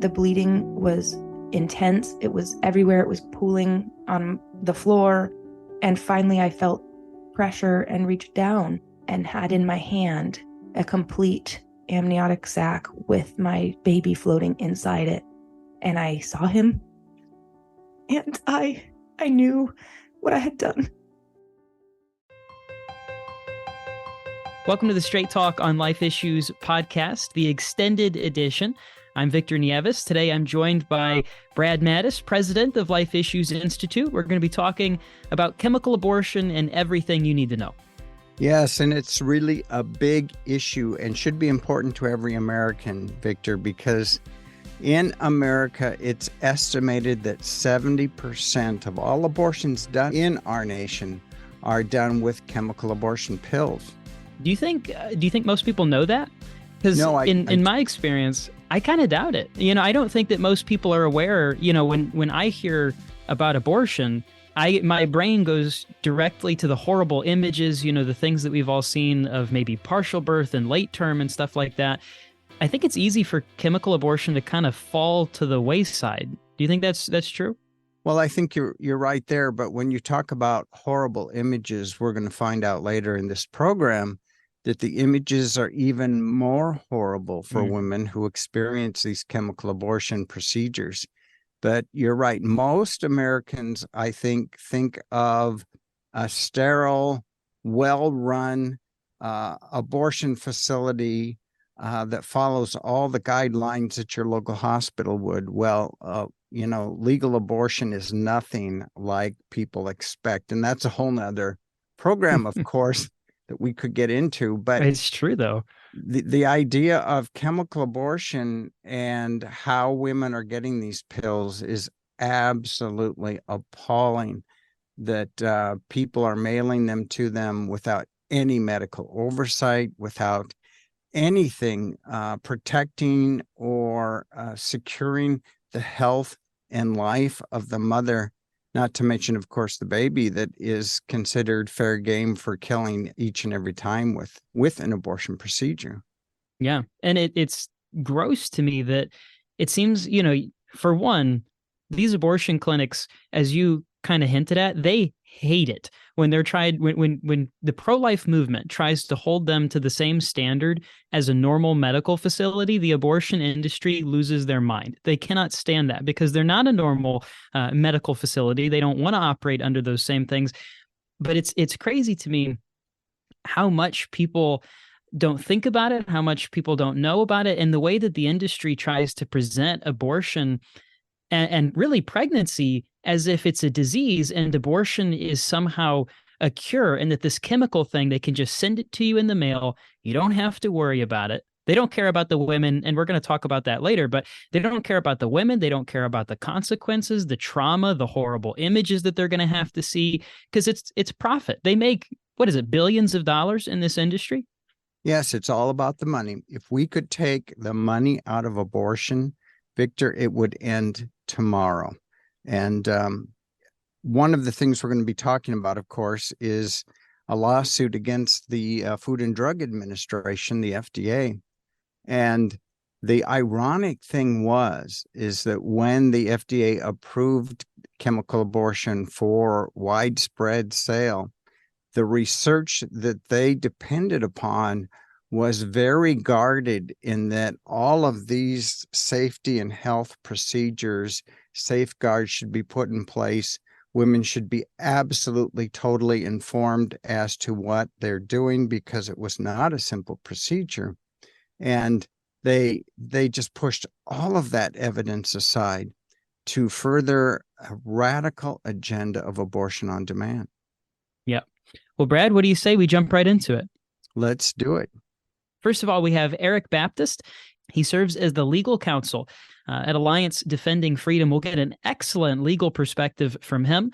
The bleeding was intense. It was everywhere. It was pooling on the floor. And finally, I felt pressure and reached down and had in my hand a complete amniotic sac with my baby floating inside it. And I saw him. And I knew what I had done. Welcome to the Straight Talk on Life Issues podcast, the extended edition. I'm Victor Nieves. Today I'm joined by Brad Mattis, president of Life Issues Institute. We're going to be talking about chemical abortion and everything you need to know. Yes, and it's really a big issue and should be important to every American, Victor, because in America, it's estimated that 70% of all abortions done in our nation are done with chemical abortion pills. Do you think most people know that? Because in my experience, I kind of doubt it. I don't think that most people are aware. When I hear about abortion, my brain goes directly to the horrible images, the things that we've all seen of maybe partial birth and late term and stuff like that. I think it's easy for chemical abortion to kind of fall to the wayside. Do you think that's true? Well, I think you're right there. But when you talk about horrible images, we're going to find out later in this program that the images are even more horrible for women who experience these chemical abortion procedures. But you're right. Most Americans, I think of a sterile, well-run abortion facility that follows all the guidelines that your local hospital would. Well, legal abortion is nothing like people expect. And that's a whole nother program, of course, that we could get into. But it's true, though. The idea of chemical abortion and how women are getting these pills is absolutely appalling, that people are mailing them to them without any medical oversight, without anything protecting or securing the health and life of the mother, not to mention, of course, the baby that is considered fair game for killing each and every time with an abortion procedure. Yeah. And it's gross to me that it seems, for one, these abortion clinics, as you kind of hinted at, they hate it when when the pro-life movement tries to hold them to the same standard as a normal medical facility. The abortion industry loses their mind. They cannot stand that because they're not a normal medical facility. They don't want to operate under those same things. But it's crazy to me how much people don't think about it, how much people don't know about it, and the way that the industry tries to present abortion and really pregnancy as if it's a disease and abortion is somehow a cure, and that this chemical thing, they can just send it to you in the mail. You don't have to worry about it. They don't care about the women, and we're going to talk about that later, but they don't care about the women. They don't care about the consequences, the trauma, the horrible images that they're going to have to see, because it's profit. They make, billions of dollars in this industry? Yes, it's all about the money. If we could take the money out of abortion, Victor, it would end tomorrow. And one of the things we're going to be talking about, of course, is a lawsuit against the Food and Drug Administration, the FDA. And the ironic thing is that when the FDA approved chemical abortion for widespread sale, the research that they depended upon was very guarded, in that all of these safety and health procedures, safeguards should be put in place. Women should be absolutely, totally informed as to what they're doing, because it was not a simple procedure. And they just pushed all of that evidence aside to further a radical agenda of abortion on demand. Yeah. Well, Brad, what do you say we jump right into it? Let's do it. First of all, we have Eric Baptiste. He serves as the legal counsel at Alliance Defending Freedom. We'll get an excellent legal perspective from him.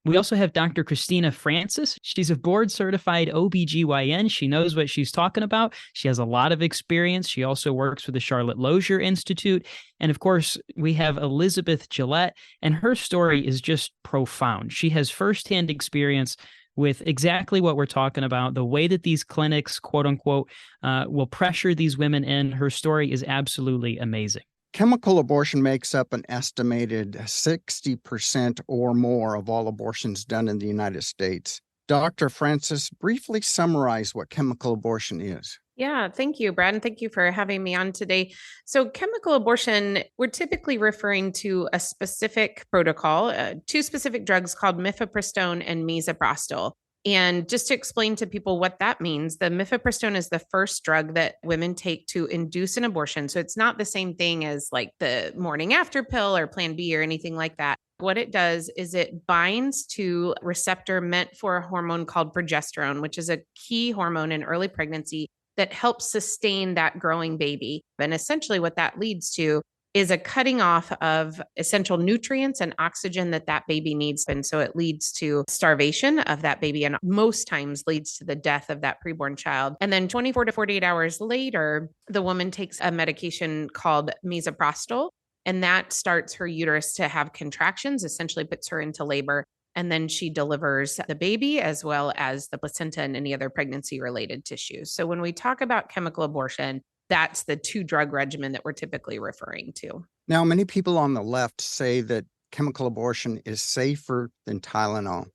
We also have Dr. Christina Francis. She's a board-certified OBGYN. She knows what she's talking about. She has a lot of experience. She also works for the Charlotte Lozier Institute. And of course, we have Elizabeth Gillette, and her story is just profound. She has firsthand experience with exactly what we're talking about, the way that these clinics, quote unquote, will pressure these women in. Her story is absolutely amazing. Chemical abortion makes up an estimated 60% or more of all abortions done in the United States. Dr. Francis, briefly summarize what chemical abortion is. Yeah, thank you, Brad, and thank you for having me on today. So, chemical abortion, we're typically referring to a specific protocol, two specific drugs called mifepristone and misoprostol. And just to explain to people what that means, the mifepristone is the first drug that women take to induce an abortion. So, it's not the same thing as like the morning after pill or Plan B or anything like that. What it does is it binds to a receptor meant for a hormone called progesterone, which is a key hormone in early pregnancy that helps sustain that growing baby. And essentially what that leads to is a cutting off of essential nutrients and oxygen that that baby needs. And so it leads to starvation of that baby and most times leads to the death of that preborn child. And then 24 to 48 hours later, the woman takes a medication called misoprostol, and that starts her uterus to have contractions, essentially puts her into labor. And then she delivers the baby as well as the placenta and any other pregnancy related tissues. So when we talk about chemical abortion, that's the two drug regimen that we're typically referring to. Now, many people on the left say that chemical abortion is safer than Tylenol.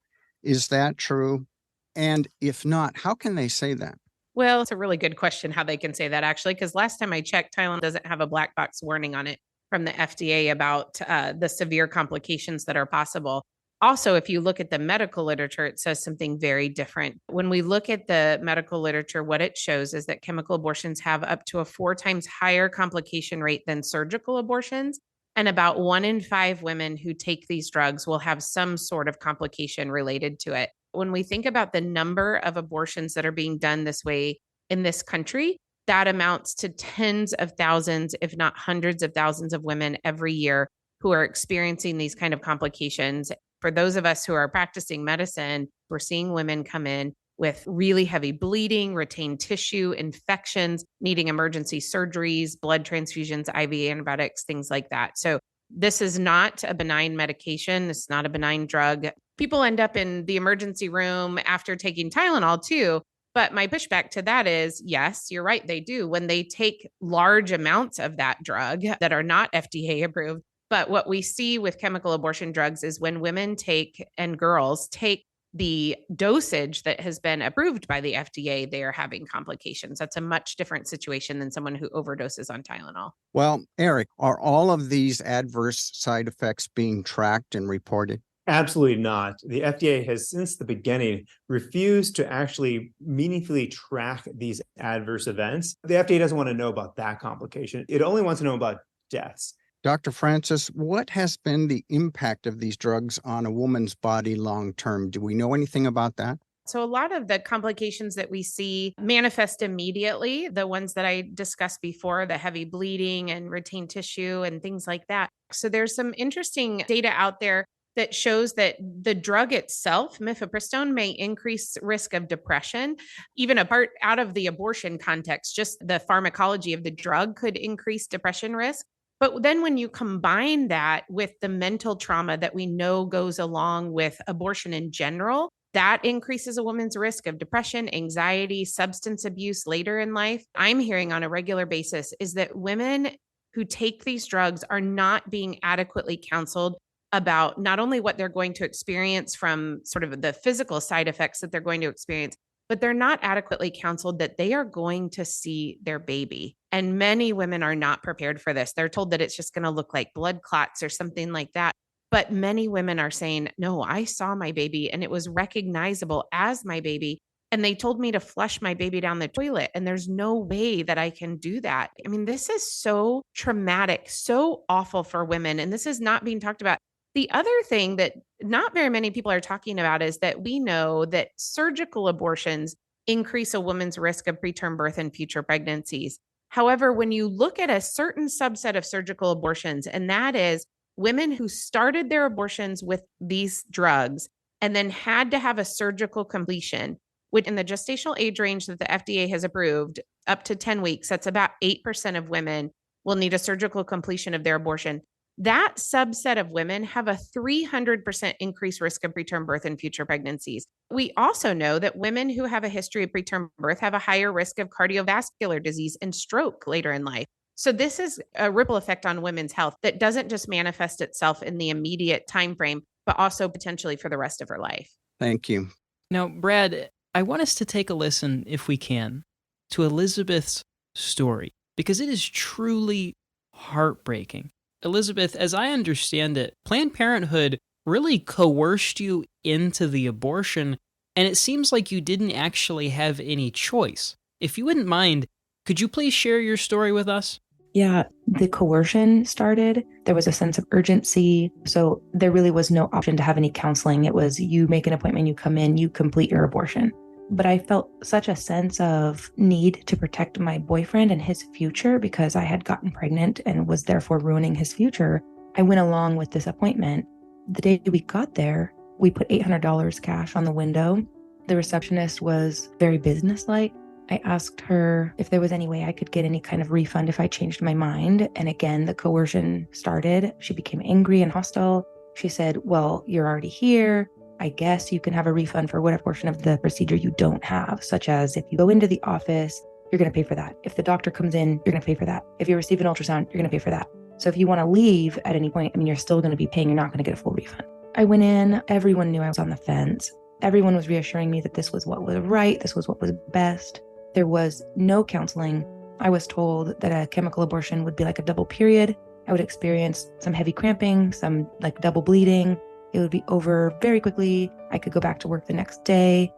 Is that true? And if not, how can they say that? Well, it's a really good question how they can say that actually, because last time I checked, Tylenol doesn't have a black box warning on it from the FDA about the severe complications that are possible. Also, if you look at the medical literature, it says something very different. When we look at the medical literature, what it shows is that chemical abortions have up to a 4 times higher complication rate than surgical abortions. And about 1 in 5 women who take these drugs will have some sort of complication related to it. When we think about the number of abortions that are being done this way in this country, that amounts to tens of thousands, if not hundreds of thousands of women every year who are experiencing these kind of complications. For those of us who are practicing medicine, we're seeing women come in with really heavy bleeding, retained tissue, infections, needing emergency surgeries, blood transfusions, IV antibiotics, things like that. So this is not a benign medication. This is not a benign drug. People end up in the emergency room after taking Tylenol too. But my pushback to that is, yes, you're right, they do. When they take large amounts of that drug that are not FDA approved. But what we see with chemical abortion drugs is when women take and girls take the dosage that has been approved by the FDA, they are having complications. That's a much different situation than someone who overdoses on Tylenol. Well, Eric, are all of these adverse side effects being tracked and reported? Absolutely not. The FDA has, since the beginning, refused to actually meaningfully track these adverse events. The FDA doesn't want to know about that complication. It only wants to know about deaths. Dr. Francis, what has been the impact of these drugs on a woman's body long term? Do we know anything about that? So a lot of the complications that we see manifest immediately, the ones that I discussed before, the heavy bleeding and retained tissue and things like that. So there's some interesting data out there that shows that the drug itself, mifepristone, may increase risk of depression. Even apart out of the abortion context, just the pharmacology of the drug could increase depression risk. But then when you combine that with the mental trauma that we know goes along with abortion in general, that increases a woman's risk of depression, anxiety, substance abuse later in life. I'm hearing on a regular basis is that women who take these drugs are not being adequately counseled about not only what they're going to experience from sort of the physical side effects that they're going to experience, but they're not adequately counseled that they are going to see their baby. And many women are not prepared for this. They're told that it's just going to look like blood clots or something like that. But many women are saying, no, I saw my baby and it was recognizable as my baby. And they told me to flush my baby down the toilet. And there's no way that I can do that. I mean, this is so traumatic, so awful for women. And this is not being talked about. The other thing that not very many people are talking about is that we know that surgical abortions increase a woman's risk of preterm birth and future pregnancies. However, when you look at a certain subset of surgical abortions, and that is women who started their abortions with these drugs and then had to have a surgical completion, which in the gestational age range that the FDA has approved, up to 10 weeks, that's about 8% of women will need a surgical completion of their abortion. That subset of women have a 300% increased risk of preterm birth and future pregnancies. We also know that women who have a history of preterm birth have a higher risk of cardiovascular disease and stroke later in life. So this is a ripple effect on women's health that doesn't just manifest itself in the immediate time frame, but also potentially for the rest of her life. Thank you. Now, Brad, I want us to take a listen, if we can, to Elizabeth's story, because it is truly heartbreaking. Elizabeth, as I understand it, Planned Parenthood really coerced you into the abortion, and it seems like you didn't actually have any choice. If you wouldn't mind, could you please share your story with us? Yeah, the coercion started. There was a sense of urgency. So there really was no option to have any counseling. It was you make an appointment, you come in, you complete your abortion. But I felt such a sense of need to protect my boyfriend and his future because I had gotten pregnant and was therefore ruining his future. I went along with this appointment. The day we got there, we put $800 cash on the window. The receptionist was very businesslike. I asked her if there was any way I could get any kind of refund if I changed my mind. And again, the coercion started. She became angry and hostile. She said, well, you're already here. I guess you can have a refund for whatever portion of the procedure you don't have, such as if you go into the office, you're going to pay for that. If the doctor comes in, you're going to pay for that. If you receive an ultrasound, you're going to pay for that. So if you want to leave at any point, you're still going to be paying. You're not going to get a full refund. I went in. Everyone knew I was on the fence. Everyone was reassuring me that this was what was right. This was what was best. There was no counseling. I was told that a chemical abortion would be like a double period. I would experience some heavy cramping, some like double bleeding. It would be over very quickly. I could go back to work the next day.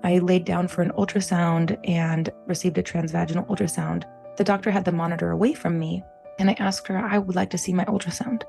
I laid down for an ultrasound and received a transvaginal ultrasound. The doctor had the monitor away from me, and I asked her, I would like to see my ultrasound.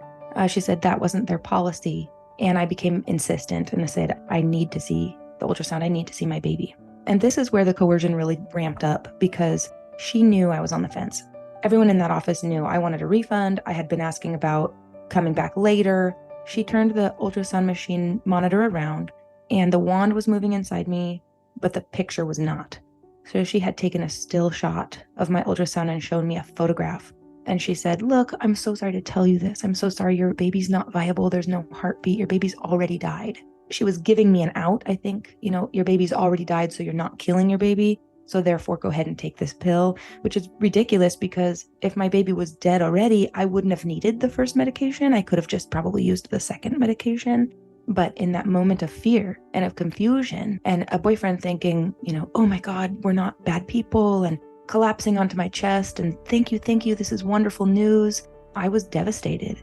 She said that wasn't their policy, and I became insistent, and I said, I need to see the ultrasound. I need to see my baby. And this is where the coercion really ramped up because she knew I was on the fence. Everyone in that office knew I wanted a refund. I had been asking about coming back later. She turned the ultrasound machine monitor around and the wand was moving inside me, but the picture was not. So she had taken a still shot of my ultrasound and shown me a photograph. And she said, look, I'm so sorry to tell you this. I'm so sorry. Your baby's not viable. There's no heartbeat. Your baby's already died. She was giving me an out, I think, your baby's already died, so you're not killing your baby. So therefore, go ahead and take this pill, which is ridiculous because if my baby was dead already, I wouldn't have needed the first medication. I could have just probably used the second medication. But in that moment of fear and of confusion and a boyfriend thinking, oh my God, we're not bad people and collapsing onto my chest and thank you, this is wonderful news. I was devastated.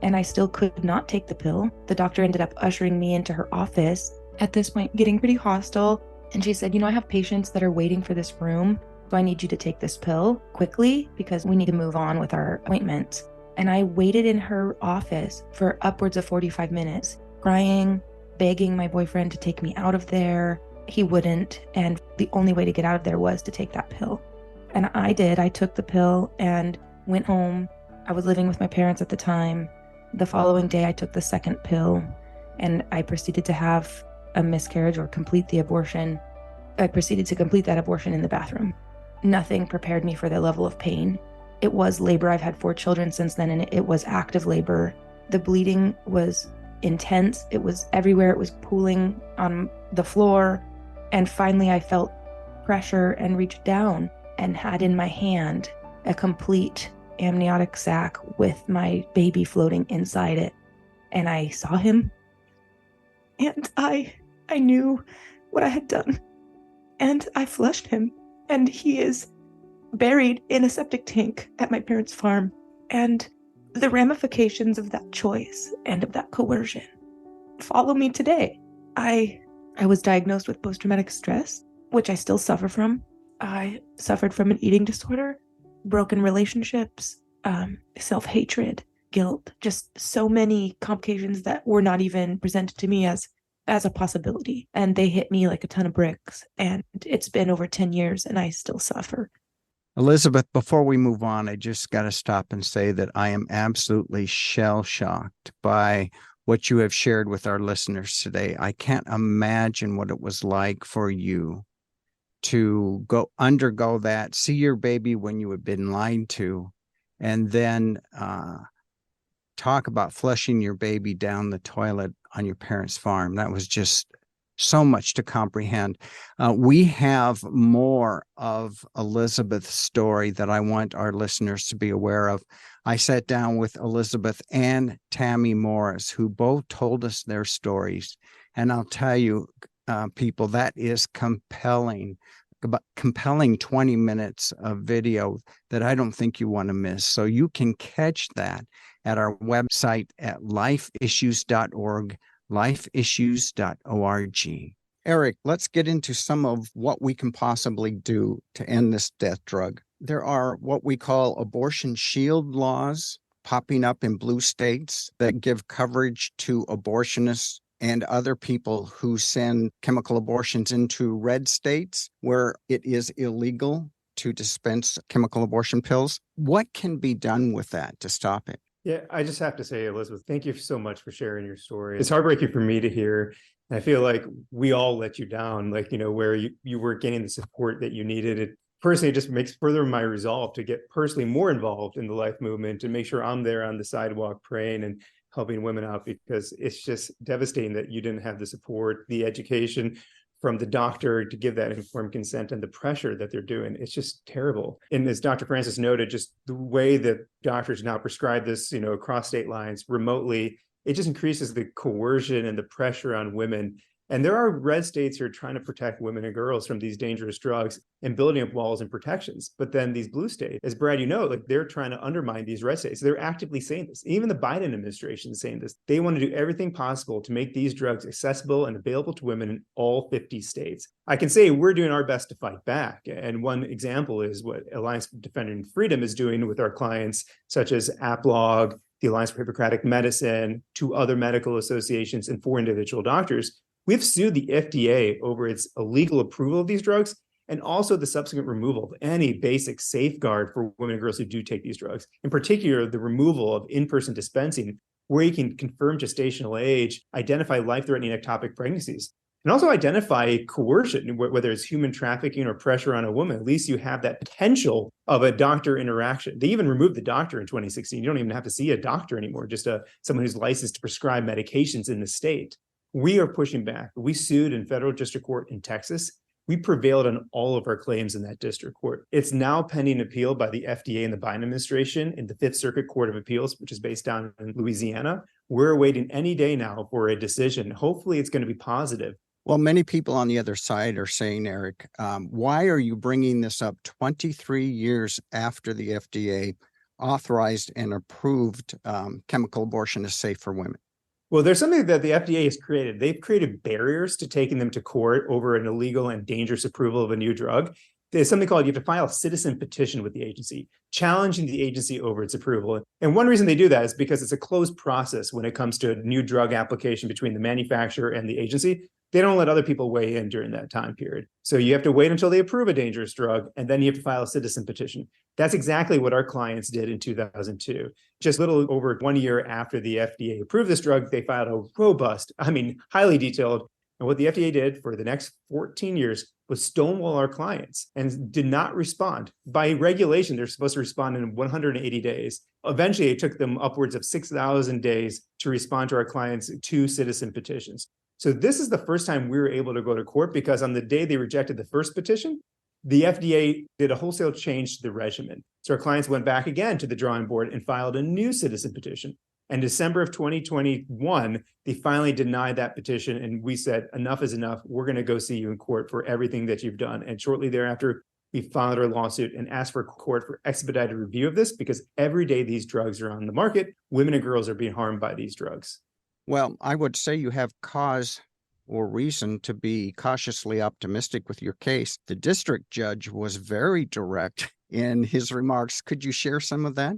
And I still could not take the pill. The doctor ended up ushering me into her office, at this point getting pretty hostile. And she said, I have patients that are waiting for this room, so I need you to take this pill quickly because we need to move on with our appointments. And I waited in her office for upwards of 45 minutes, crying, begging my boyfriend to take me out of there. He wouldn't, and the only way to get out of there was to take that pill. And I did. I took the pill and went home. I was living with my parents at the time. The following day, I took the second pill and I proceeded to have a miscarriage or complete the abortion. I proceeded to complete that abortion in the bathroom. Nothing prepared me for the level of pain. It was labor. I've had 4 children since then, and it was active labor. The bleeding was intense. It was everywhere. It was pooling on the floor. And finally, I felt pressure and reached down and had in my hand a complete amniotic sac with my baby floating inside it. And I saw him and I knew what I had done and I flushed him and he is buried in a septic tank at my parents' farm. And the ramifications of that choice and of that coercion follow me today. I was diagnosed with post-traumatic stress, which I still suffer from. I suffered from an eating disorder, broken relationships, self-hatred, guilt, just so many complications that were not even presented to me as a possibility. And they hit me like a ton of bricks. And it's been over 10 years and I still suffer. Elizabeth, before we move on, I just got to stop and say that I am absolutely shell-shocked by what you have shared with our listeners today. I can't imagine what it was like for you to undergo that, see your baby when you had been lied to, and then talk about flushing your baby down the toilet on your parents' farm. That was just So much to comprehend. We have more of Elizabeth's story that I want our listeners to be aware of. I sat down with Elizabeth and Tammy Morris, who both told us their stories. And I'll tell you, people, that is compelling. About compelling 20 minutes of video that I don't think you want to miss. So you can catch that at our website at lifeissues.org, lifeissues.org. Eric, let's get into some of what we can possibly do to end this death drug. There are what we call abortion shield laws popping up in blue states that give coverage to abortionists and other people who send chemical abortions into red states where it is illegal to dispense chemical abortion pills. What can be done with that to stop it? Yeah, I just have to say, Elizabeth, thank you so much for sharing your story. It's heartbreaking for me to hear. And I feel like we all let you down, like, where you weren't getting the support that you needed. It personally just makes further my resolve to get personally more involved in the life movement and make sure I'm there on the sidewalk praying and helping women out, because it's just devastating that you didn't have the support, the education from the doctor to give that informed consent, and the pressure that they're doing. It's just terrible. And as Dr. Francis noted, just the way that doctors now prescribe this, across state lines remotely, it just increases the coercion and the pressure on women. And there are red states who are trying to protect women and girls from these dangerous drugs and building up walls and protections. But then these blue states, as Brad, they're trying to undermine these red states. They're actively saying this. Even the Biden administration is saying this. They want to do everything possible to make these drugs accessible and available to women in all 50 states. I can say we're doing our best to fight back. And one example is what Alliance for Defending Freedom is doing with our clients, such as APLOG, the Alliance for Hippocratic Medicine, 2 other medical associations, and 4 individual doctors. We've sued the FDA over its illegal approval of these drugs and also the subsequent removal of any basic safeguard for women and girls who do take these drugs. In particular, the removal of in-person dispensing, where you can confirm gestational age, identify life-threatening ectopic pregnancies, and also identify coercion, whether it's human trafficking or pressure on a woman. At least you have that potential of a doctor interaction. They even removed the doctor in 2016. You don't even have to see a doctor anymore, just someone who's licensed to prescribe medications in the state. We are pushing back. We sued in federal district court in Texas. We prevailed on all of our claims in that district court. It's now pending appeal by the FDA and the Biden administration in the Fifth Circuit Court of Appeals, which is based down in Louisiana. We're awaiting any day now for a decision. Hopefully it's going to be positive. Well, many people on the other side are saying, Eric, why are you bringing this up 23 years after the FDA authorized and approved chemical abortion as safe for women? Well, there's something that the FDA has created. They've created barriers to taking them to court over an illegal and dangerous approval of a new drug. There's something called, you have to file a citizen petition with the agency, challenging the agency over its approval. And one reason they do that is because it's a closed process when it comes to a new drug application between the manufacturer and the agency. They don't let other people weigh in during that time period. So you have to wait until they approve a dangerous drug, and then you have to file a citizen petition. That's exactly what our clients did in 2002. Just a little over 1 year after the FDA approved this drug, they filed a robust, highly detailed. And what the FDA did for the next 14 years was stonewall our clients and did not respond. By regulation, they're supposed to respond in 180 days. Eventually, it took them upwards of 6,000 days to respond to our clients' 2 citizen petitions. So this is the first time we were able to go to court, because on the day they rejected the first petition, the FDA did a wholesale change to the regimen. So our clients went back again to the drawing board and filed a new citizen petition. And December of 2021, they finally denied that petition. And we said, enough is enough. We're going to go see you in court for everything that you've done. And shortly thereafter, we filed our lawsuit and asked for court for expedited review of this, because every day these drugs are on the market, women and girls are being harmed by these drugs. Well, I would say you have cause or reason to be cautiously optimistic with your case. The district judge was very direct in his remarks. Could you share some of that?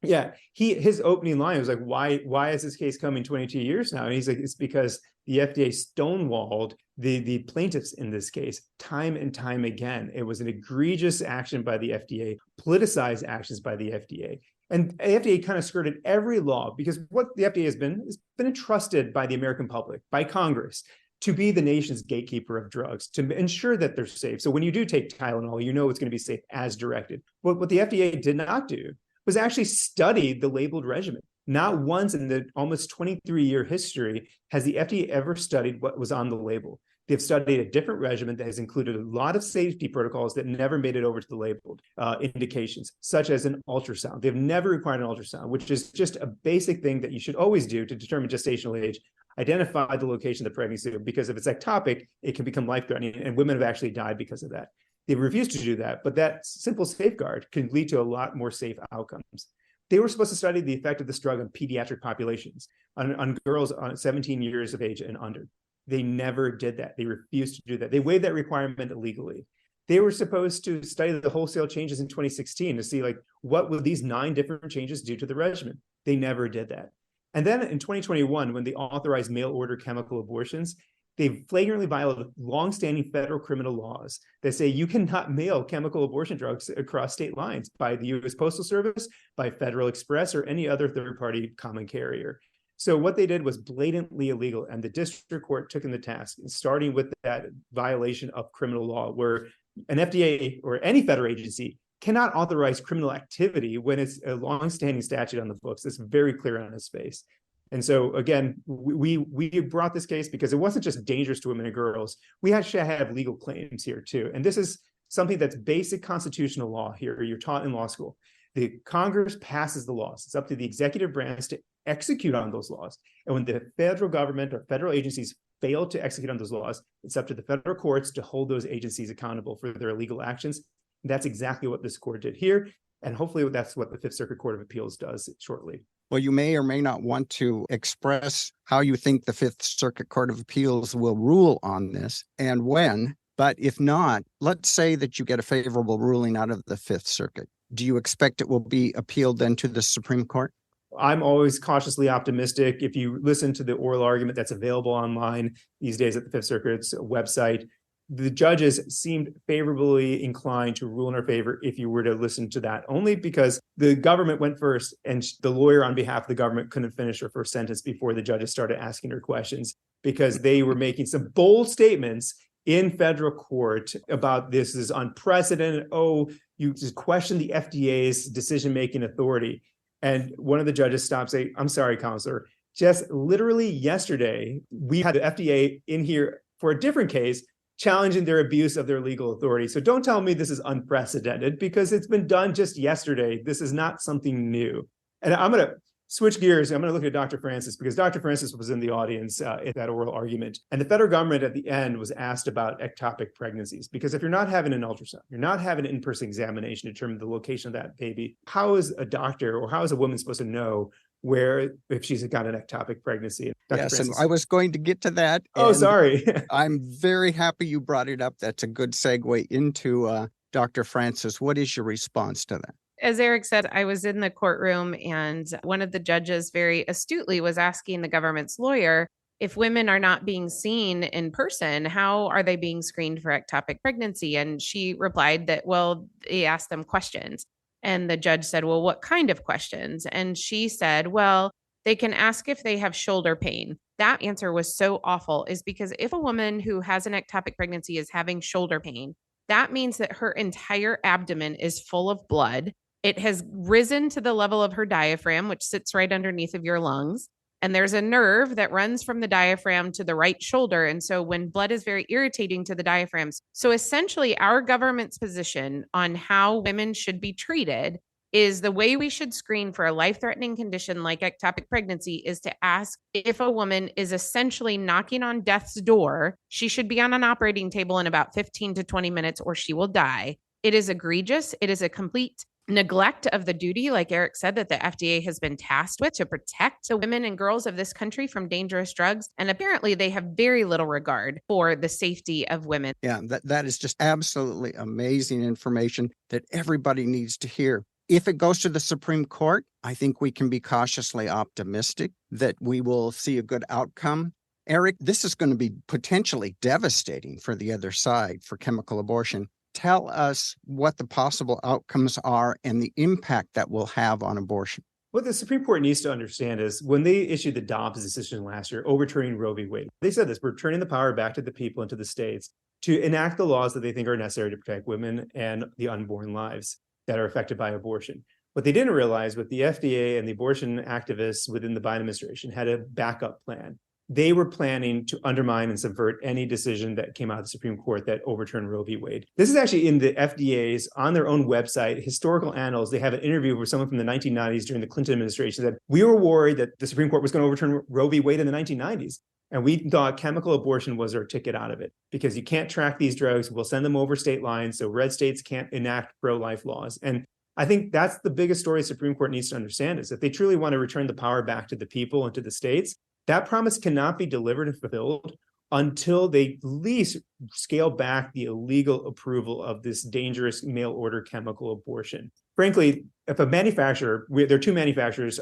Yeah, his opening line was like, why is this case coming 22 years now? And he's like, it's because the FDA stonewalled the plaintiffs in this case time and time again. It was an egregious action by the FDA, politicized actions by the FDA. And the FDA kind of skirted every law, because what the FDA has been entrusted by the American public, by Congress, to be the nation's gatekeeper of drugs, to ensure that they're safe. So when you do take Tylenol, you know it's going to be safe as directed. But what the FDA did not do was actually study the labeled regimen. Not once in the almost 23-year history has the FDA ever studied what was on the label. They've studied a different regimen that has included a lot of safety protocols that never made it over to the labeled indications, such as an ultrasound. They've never required an ultrasound, which is just a basic thing that you should always do to determine gestational age. Identify the location of the pregnancy, because if it's ectopic, it can become life-threatening, and women have actually died because of that. They refused to do that, but that simple safeguard can lead to a lot more safe outcomes. They were supposed to study the effect of this drug on pediatric populations, on girls on 17 years of age and under. They never did that. They refused to do that. They waived that requirement illegally. They were supposed to study the wholesale changes in 2016 to see, like, what will these 9 different changes do to the regimen? They never did that. And then in 2021, when they authorized mail order chemical abortions, they flagrantly violated longstanding federal criminal laws that say you cannot mail chemical abortion drugs across state lines by the U.S. Postal Service, by Federal Express, or any other third-party common carrier. So what they did was blatantly illegal, and the district court took in the task, starting with that violation of criminal law, where an FDA or any federal agency cannot authorize criminal activity when it's a longstanding statute on the books. It's very clear on its face. And so, again, we brought this case because it wasn't just dangerous to women and girls. We actually have legal claims here, too. And this is something that's basic constitutional law here. You're taught in law school. The Congress passes the laws. It's up to the executive branch to execute on those laws. And when the federal government or federal agencies fail to execute on those laws, it's up to the federal courts to hold those agencies accountable for their illegal actions. And that's exactly what this court did here. And hopefully that's what the Fifth Circuit Court of Appeals does shortly. Well, you may or may not want to express how you think the Fifth Circuit Court of Appeals will rule on this and when. But if not, let's say that you get a favorable ruling out of the Fifth Circuit. Do you expect it will be appealed then to the Supreme Court? I'm always cautiously optimistic. If you listen to the oral argument that's available online these days at the Fifth Circuit's website, the judges seemed favorably inclined to rule in our favor if you were to listen to that, only because the government went first and the lawyer on behalf of the government couldn't finish her first sentence before the judges started asking her questions, because they were making some bold statements in federal court about this is unprecedented. Oh, you just question the FDA's decision-making authority. And one of the judges stopped saying, I'm sorry, counselor, just literally yesterday, we had the FDA in here for a different case challenging their abuse of their legal authority. So don't tell me this is unprecedented, because it's been done just yesterday. This is not something new. And I'm going to switch gears. I'm going to look at Dr. Francis, because Dr. Francis was in the audience in that oral argument. And the federal government at the end was asked about ectopic pregnancies, because if you're not having an ultrasound, you're not having an in-person examination to determine the location of that baby, how is a doctor or how is a woman supposed to know where, if she's got an ectopic pregnancy? Dr. Yes, Francis. and I was going to get to that. Oh, sorry. I'm very happy you brought it up. That's a good segue into Dr. Francis. What is your response to that? As Eric said, I was in the courtroom, and one of the judges very astutely was asking the government's lawyer, if women are not being seen in person, how are they being screened for ectopic pregnancy? And she replied that, well, they asked them questions. And the judge said, well, what kind of questions? And she said, well, they can ask if they have shoulder pain. That answer was so awful, is because if a woman who has an ectopic pregnancy is having shoulder pain, that means that her entire abdomen is full of blood. It has risen to the level of her diaphragm, which sits right underneath of your lungs. And there's a nerve that runs from the diaphragm to the right shoulder. And so when blood is very irritating to the diaphragms. So essentially, our government's position on how women should be treated is the way we should screen for a life-threatening condition like ectopic pregnancy is to ask if a woman is essentially knocking on death's door. She should be on an operating table in about 15 to 20 minutes or she will die. It is egregious. It is a complete neglect of the duty, like Eric said, that the FDA has been tasked with to protect the women and girls of this country from dangerous drugs. And apparently they have very little regard for the safety of women. Yeah, that is just absolutely amazing information that everybody needs to hear. If it goes to the Supreme Court, I think we can be cautiously optimistic that we will see a good outcome. Eric, this is going to be potentially devastating for the other side for chemical abortion. Tell us what the possible outcomes are and the impact that will have on abortion. What the Supreme Court needs to understand is when they issued the Dobbs decision last year, overturning Roe v. Wade, they said this: we're turning the power back to the people and to the states to enact the laws that they think are necessary to protect women and the unborn lives that are affected by abortion. What they didn't realize, with the FDA and the abortion activists within the Biden administration had a backup plan. they were planning to undermine and subvert any decision that came out of the Supreme Court that overturned Roe v. Wade. This is actually in the FDA's, on their own website, historical annals. They have an interview with someone from the 1990s during the Clinton administration that we were worried that the Supreme Court was going to overturn Roe v. Wade in the 1990s. And we thought chemical abortion was our ticket out of it because you can't track these drugs. We'll send them over state lines so red states can't enact pro-life laws. And I think that's the biggest story the Supreme Court needs to understand is if they truly want to return the power back to the people and to the states, that promise cannot be delivered and fulfilled until they at least scale back the illegal approval of this dangerous mail order chemical abortion. Frankly, if a manufacturer, there are two manufacturers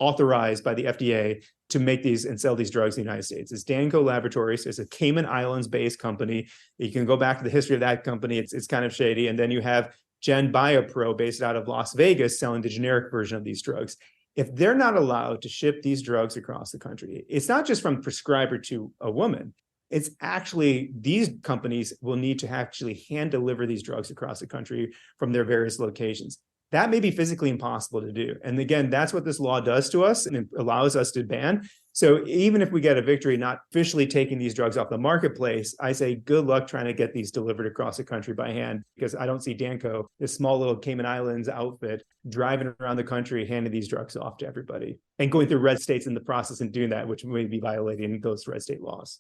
authorized by the FDA to make these and sell these drugs in the United States. It's Danco Laboratories. It's a Cayman Islands-based company. You can go back to the history of that company. It's kind of shady. And then you have Gen Biopro based out of Las Vegas selling the generic version of these drugs. If they're not allowed to ship these drugs across the country, it's not just from prescriber to a woman. It's actually these companies will need to actually hand deliver these drugs across the country from their various locations. That may be physically impossible to do. And again, that's what this law does to us and it allows us to ban. So even if we get a victory, not officially taking these drugs off the marketplace, I say good luck trying to get these delivered across the country by hand because I don't see Danco, this small little Cayman Islands outfit, driving around the country, handing these drugs off to everybody and going through red states in the process and doing that, which may be violating those red state laws.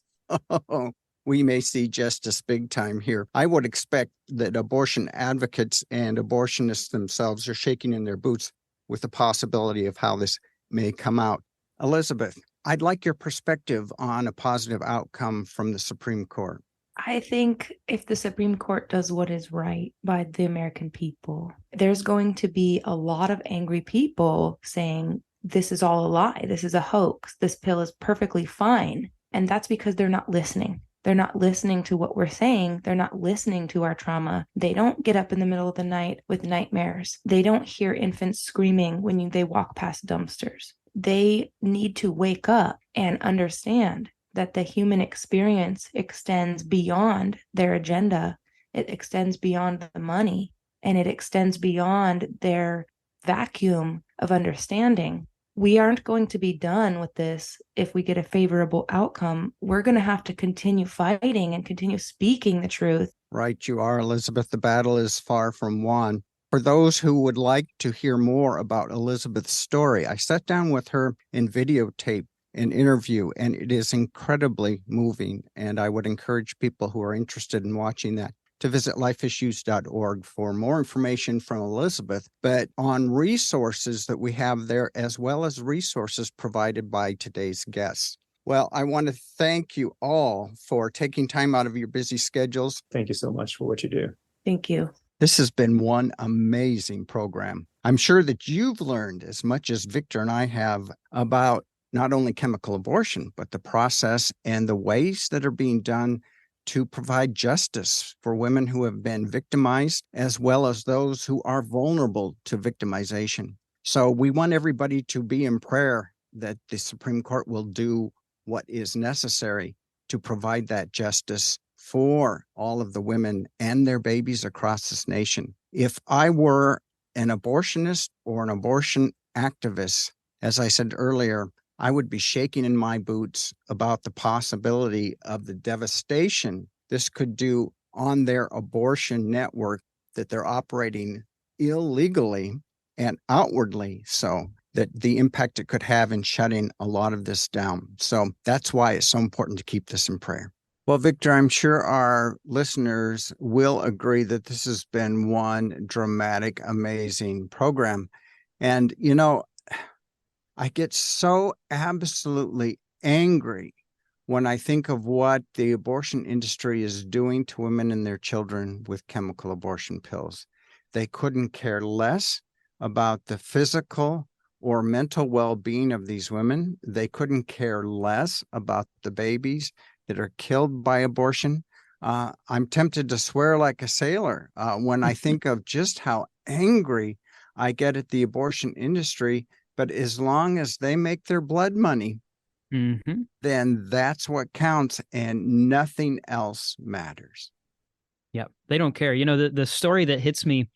Oh, we may see justice big time here. I would expect that abortion advocates and abortionists themselves are shaking in their boots with the possibility of how this may come out. Elizabeth, I'd like your perspective on a positive outcome from the Supreme Court. I think if the Supreme Court does what is right by the American people, there's going to be a lot of angry people saying, this is all a lie. This is a hoax. This pill is perfectly fine. And that's because they're not listening. They're not listening to what we're saying. They're not listening to our trauma. They don't get up in the middle of the night with nightmares. They don't hear infants screaming when they walk past dumpsters. They need to wake up and understand that the human experience extends beyond their agenda. It extends beyond the money, and it extends beyond their vacuum of understanding. We aren't going to be done with this if we get a favorable outcome. We're going to have to continue fighting and continue speaking the truth. Right, you are, Elizabeth. The battle is far from won. For those who would like to hear more about Elizabeth's story, I sat down with her and videotaped an interview, and it is incredibly moving. And I would encourage people who are interested in watching that to visit lifeissues.org for more information from Elizabeth, but on resources that we have there, as well as resources provided by today's guests. Well, I want to thank you all for taking time out of your busy schedules. Thank you so much for what you do. Thank you. This has been one amazing program. I'm sure that you've learned as much as Victor and I have about not only chemical abortion, but the process and the ways that are being done to provide justice for women who have been victimized, as well as those who are vulnerable to victimization. So we want everybody to be in prayer that the Supreme Court will do what is necessary to provide that justice for all of the women and their babies across this nation. If I were an abortionist or an abortion activist, as I said earlier, I would be shaking in my boots about the possibility of the devastation this could do on their abortion network that they're operating illegally and outwardly so, that the impact it could have in shutting a lot of this down. So that's why it's so important to keep this in prayer. Well, Victor, I'm sure our listeners will agree that this has been one dramatic, amazing program. And, you know, I get so absolutely angry when I think of what the abortion industry is doing to women and their children with chemical abortion pills. They couldn't care less about the physical or mental well-being of these women. They couldn't care less about the babies that are killed by abortion. I'm tempted to swear like a sailor when I think of just how angry I get at the abortion industry. But as long as they make their blood money, then that's what counts and nothing else matters. Yep. They don't care. You know, the story that hits me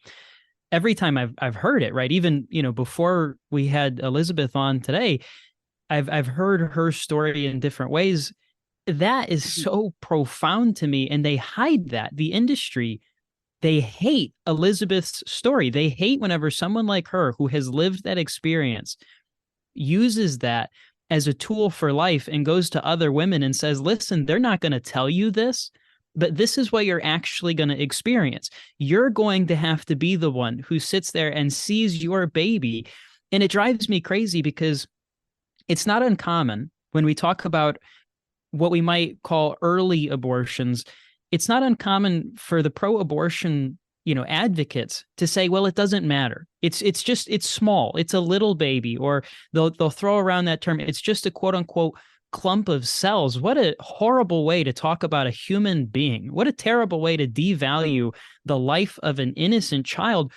every time I've heard it, right? Even, you know, before we had Elizabeth on today, I've heard her story in different ways. That is so profound to me, and they hide that. The industry, they hate Elizabeth's story. They hate whenever someone like her, who has lived that experience, uses that as a tool for life and goes to other women and says, listen, they're not going to tell you this, but this is what you're actually going to experience. You're going to have to be the one who sits there and sees your baby. And it drives me crazy because it's not uncommon when we talk about what we might call early abortions. It's not uncommon for the pro-abortion, advocates to say, well, it doesn't matter. It's small. It's a little baby, or they'll throw around that term. It's just a quote unquote clump of cells. What a horrible way to talk about a human being. What a terrible way to devalue the life of an innocent child.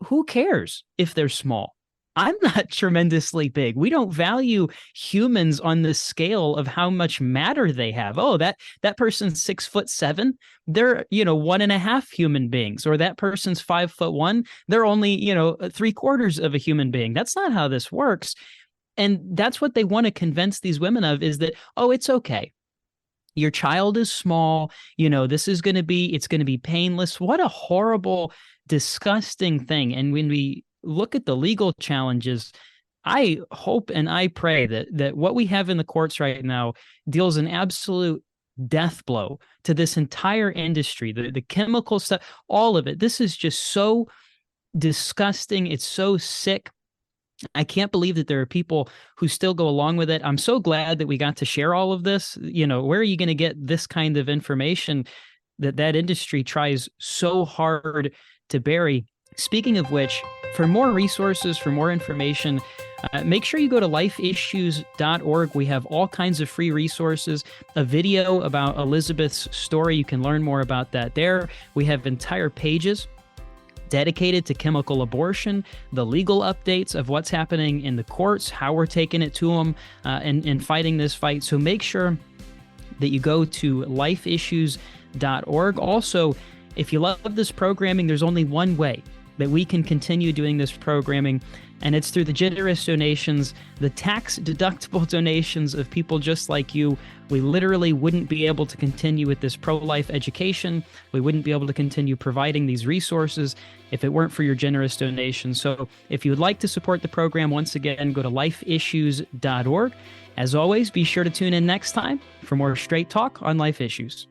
Who cares if they're small? I'm not tremendously big. We don't value humans on the scale of how much matter they have. Oh, that person's 6'7". They're, 1.5 human beings, or that person's 5'1". They're only, 3/4 of a human being. That's not how this works. And that's what they want to convince these women of, is that, oh, it's okay. Your child is small. It's going to be painless. What a horrible, disgusting thing. And when we look at the legal challenges, I hope and I pray that what we have in the courts right now deals an absolute death blow to this entire industry, the chemical stuff, all of it. This is just so disgusting. It's so sick. I can't believe that there are people who still go along with it. I'm so glad that we got to share all of this. Where are you going to get this kind of information that industry tries so hard to bury? Speaking of which, for more resources, for more information, make sure you go to lifeissues.org. We have all kinds of free resources, a video about Elizabeth's story. You can learn more about that there. We have entire pages dedicated to chemical abortion, the legal updates of what's happening in the courts, how we're taking it to them, and fighting this fight. So make sure that you go to lifeissues.org. Also, if you love this programming, there's only one way that we can continue doing this programming, and it's through the generous donations, the tax-deductible donations of people just like you. We literally wouldn't be able to continue with this pro-life education. We wouldn't be able to continue providing these resources if it weren't for your generous donations. So if you would like to support the program, once again, go to lifeissues.org. As always, be sure to tune in next time for more straight talk on life issues.